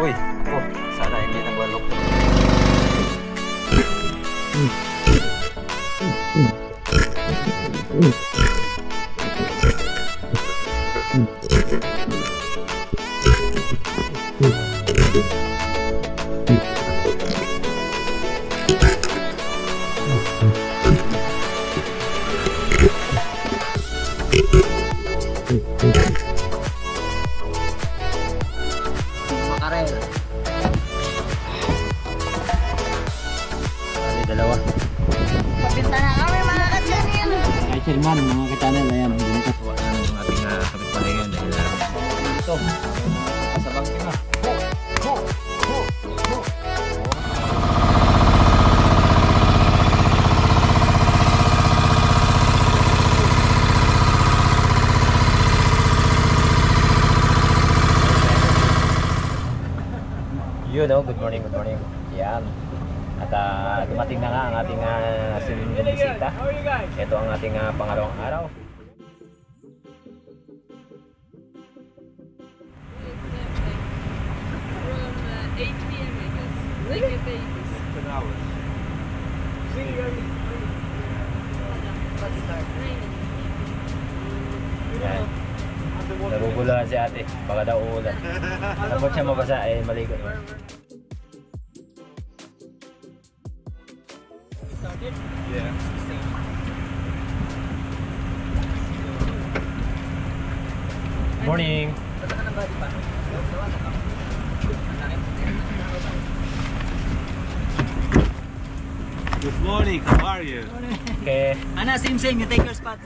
Uy, oh, sana hindi nagwalok. Makarel. Ano dalawa? Pabinta na kami mga ka-channel. Kay Sherman, mga ka-channel, ayan. Tuwa ng ating kapitbahay ngayon dahil ito, sa bangkin na. You know, good morning, good morning. Yan. At dumating na nga ang ating sinunod bisita. Ito ang ating pangalawang araw. From 8 p.m. I guess. Like a babies. 10 hours. Yan. Nagugulan si ate. Baka daw uulan. Tapos siya mabasa ay maligo. Yeah. Morning. Good morning, how are you? Okay. Ana, same, you take your spot.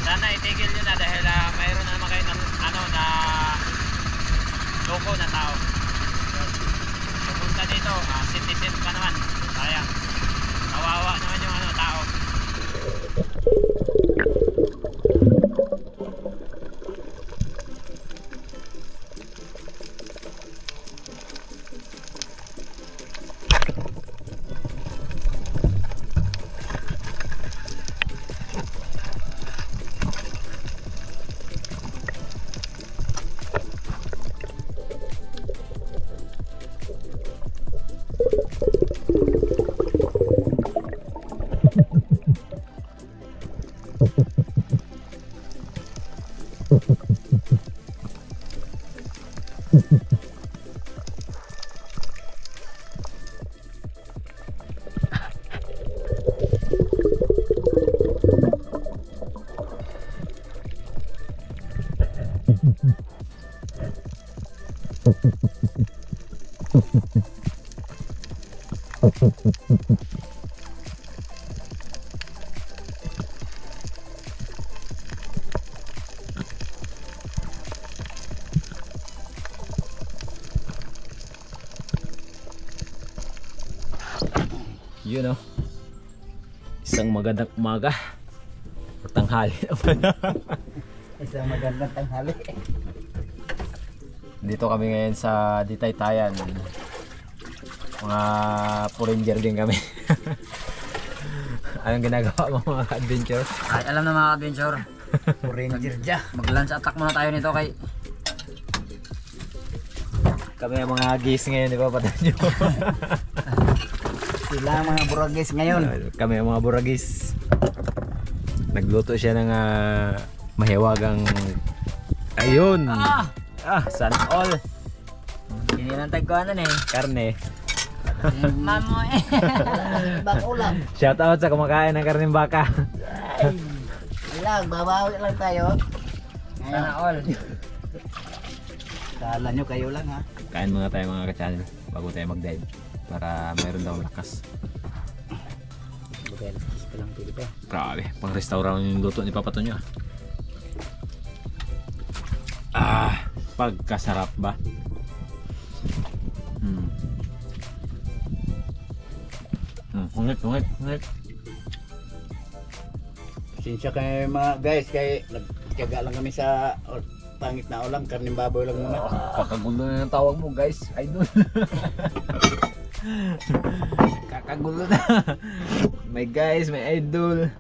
Sana itigil nyo na dahil mayroon na naman kayo ng ano na loko na tao. Pupunta dito, citizen pa naman. Sayang. Kawawa naman yung ano tao. You know, isang magandang umaga o tanghali naman. Isang magandang tanghali. Dito kami ngayon sa Ditaytayan. Mga foreigner din kami. Anong ginagawa mo mga adventure? Ay, alam na mga adventure. Ranger dya. Mag-lunch attack muna tayo nito kay... Kami ang mga gis ngayon, di ba? Patan nyo. Sila ang mga buragis ngayon. Kami ang mga buragis. Nagluto siya ng mahiwagang... Ayun! Sana all! Ininantay ko ano eh. Karne. Mamo eh. Bako lang. Shout out sa kumakain ng karneng baka. Lang, babawi lang tayo. Sana all. Kala nyo kayo lang ha. Kain muna tayo mga ka-channel bago tayo mag-dive para mayroon daw lakas. Bukalas ka lang pili pa. Grabe, pang restaurant yung luto ni Papa Tonyo. Pagkasarap ba? Hungit. Sinsya kayo mga guys, kay nagtiyaga lang kami sa pangit na ulam, karning baboy lang muna. Kakagulo na ng tawag mo guys, idol. Kakagulo na. May guys, may idol.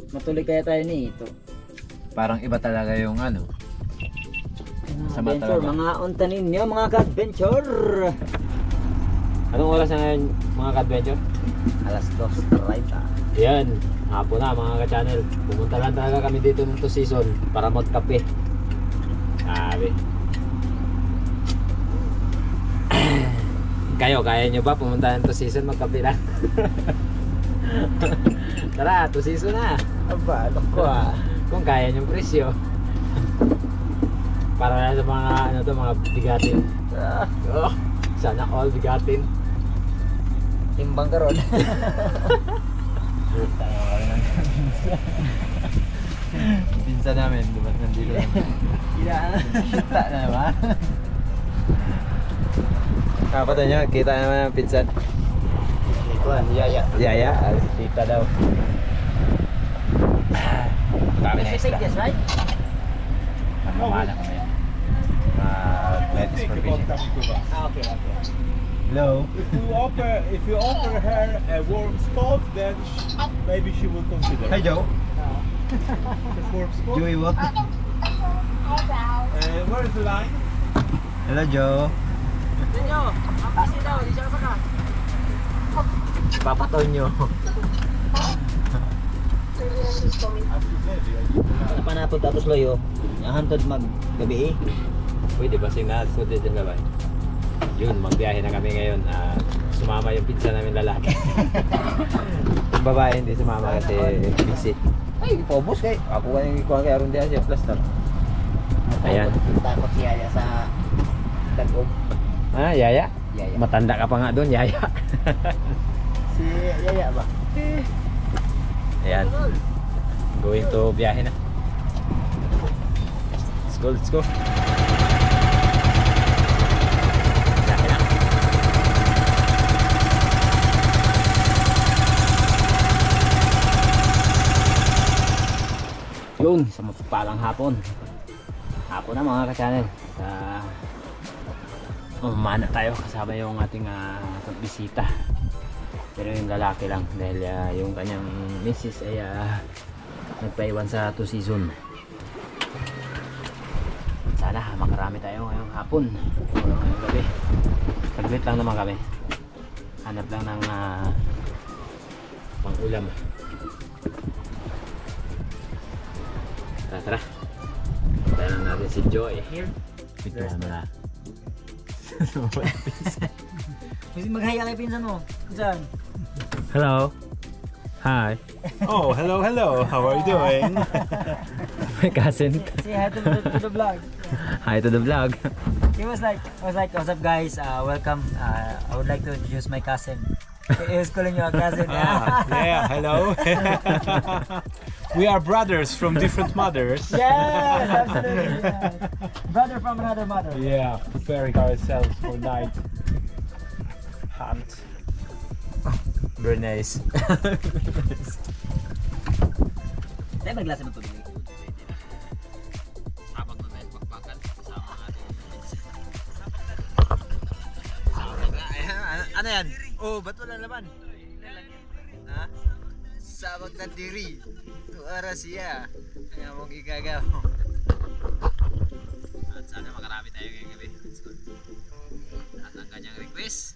Matuloy kaya tayo nito. Parang iba talaga yung ano. Sama Adventure, talaga. mga unta ninyo, mga ka-adventure. Anong oras na ngayon mga ka-adventure? Alas 2:30. Yan, hapon na mga ka-channel. Pumunta lang talaga kami dito nito season para magkape. Sabi. Kayo, kaya nyo ba pumunta nito season magkape lang? Tara, to season na. Aba, ano ko Kung kaya nyo presyo. Para na sa mga ano to, mga bigatin. Oh, sana all bigatin. Timbang karon. Pinsa namin, di ba? Nandito naman. Kita na ba? Kapatan nyo, kita naman ang pinsan. Yaya. Yaya, tita daw. Dami na isda. Yes, right? Mamala kami. Let's for fishing. Okay. Hello. If you offer her a warm spot, then maybe she will consider. Hi Joe. The warm spot. Joey, what? Where is the line? Hello Joe. Ninyo, ang kasi daw, di siya ka. Papa Tonyo. Ano pa napod tapos loyo? Hantod maggabi eh. Pwede ba sinad ko din dyan gabay? Yun, magbiyahe na kami ngayon. Sumama yung pinsan namin lalaki. Yung babae hindi sumama kasi busy. Ay, pobos kay. Ako ka yung ikuha kay Aron Diaz yung plaster. Ayan. Takot si Yaya sa dagog. Yaya? Yaya. Matanda ka pa nga doon, Yaya. Si Yaya ba? Ayan. Going to biyahe na. Let's go, let's go. Biyahe na. Yun, sa mapapalang hapon. Hapon na mga ka-channel. Mamana tayo kasama yung ating bisita. Pero yung lalaki lang dahil yung kanyang misis ay nagpaiwan sa 2 season. Sana makarami tayo ngayong hapon o ngayong gabi. Saglit lang naman kami. Hanap lang ng pang-ulam. Tara, tara. Tayo lang natin si Joy. Ito na. Kasi mag-hi kay pinsan mo. Pinsan. Hello. Hi. Oh, hello, hello. How are you doing? My cousin. Say hi to the vlog. Hi to the vlog. He was like, what's up guys? Welcome. I would like to introduce my cousin. He was calling you a cousin. Yeah, hello. We are brothers from different mothers. Yes, absolutely. Yeah. Brother from another mother. Yeah, preparing ourselves for night hunt. Very nice. Tayo maglasa ng tubig. Habang nagpakpakan kasama natin. Ano yan? Oh, ba't wala laman? Ha? Sabag na diri. Tuara siya. Kaya mong igagaw. At sana makarami tayo ngayong gabi. Let's go. At ang kanyang request.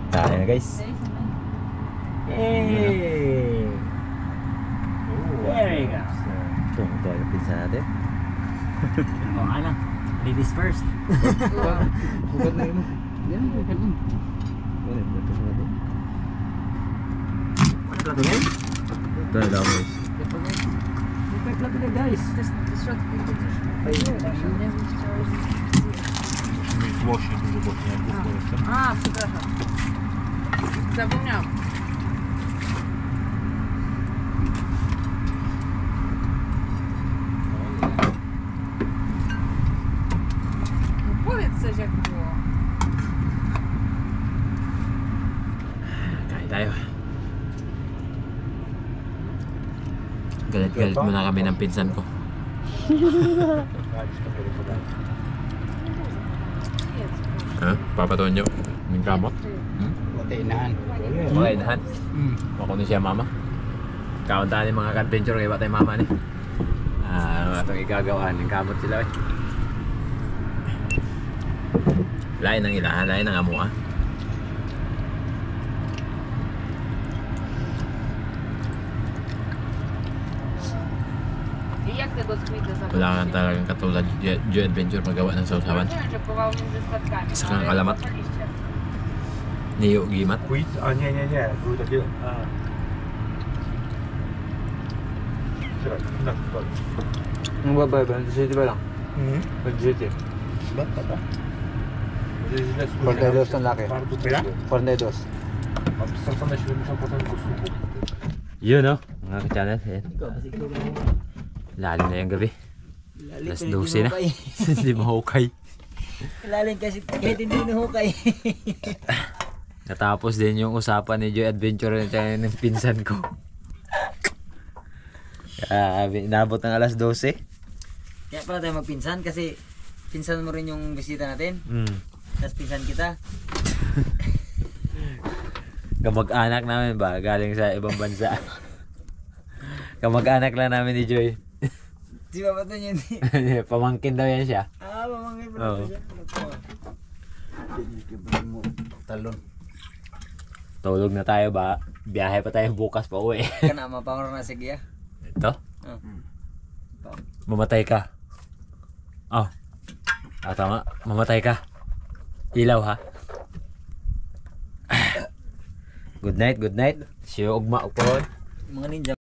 Tayo na guys. Hey! There you go. Ito yung pizza natin. O ano, ladies first. Bukat na yun. Yan, bukat na. Ano yung bukat natin? Ano plato guys? Ito na lang guys. May plato na guys. Just short Właśnie dużo boczniaków jestem. A, przepraszam. Zapomniałam. No powiedz coś jak było. Kain tayo. Galit-galit muna kami ng pinsan ko. Ha? Papatonyo? Yung kamot? Buti inahan. Mga inahan? Ako na siya mama. Kauntaan yung mga adventure kaya batay mama ni. Itong igagawan, yung kamot sila eh. Lain ng ilahan, lain ng amo ah. I jak tego squida zabrać? Wala kang talagang katulad Joe Adventure magawa ng sausawan. Czepował między statkami. Saka ng alamat. Niyo gimat. Quiz? A nie, były takie... Czekaj, na przykład. Ang babay ba? City ba lang? City. Ba? Ba? Że źle słyszę. Cornelos ang laki. Bardzo tyle? Cornedos. Mam stracone 70% usługu. Yun no, mga ka-channel. Lalim na yung gabi. Alas 12 na. Hindi mahukay. Lalim kasi kahit hindi nahukay. Natapos din yung usapan ni Joy Adventure ng pinsan ko. Inabot ng alas 12. Kaya pala tayo magpinsan kasi pinsan mo rin yung bisita natin. Tapos pinsan kita. Kamag-anak namin ba? Galing sa ibang bansa. Kamag-anak lang namin ni Joy. Di ba ba ito yun? Pamangkin daw yan siya. Mamangin pa Oo. siya. Talon. Tulog na tayo ba? Biyahe pa tayo bukas pa uwi. Kana mapangor na sige. Ito? Mamatay ka. Oh. Tama. Mamatay ka. Ilaw ha. Good night, good night. See you ugma upon. Mga ninja.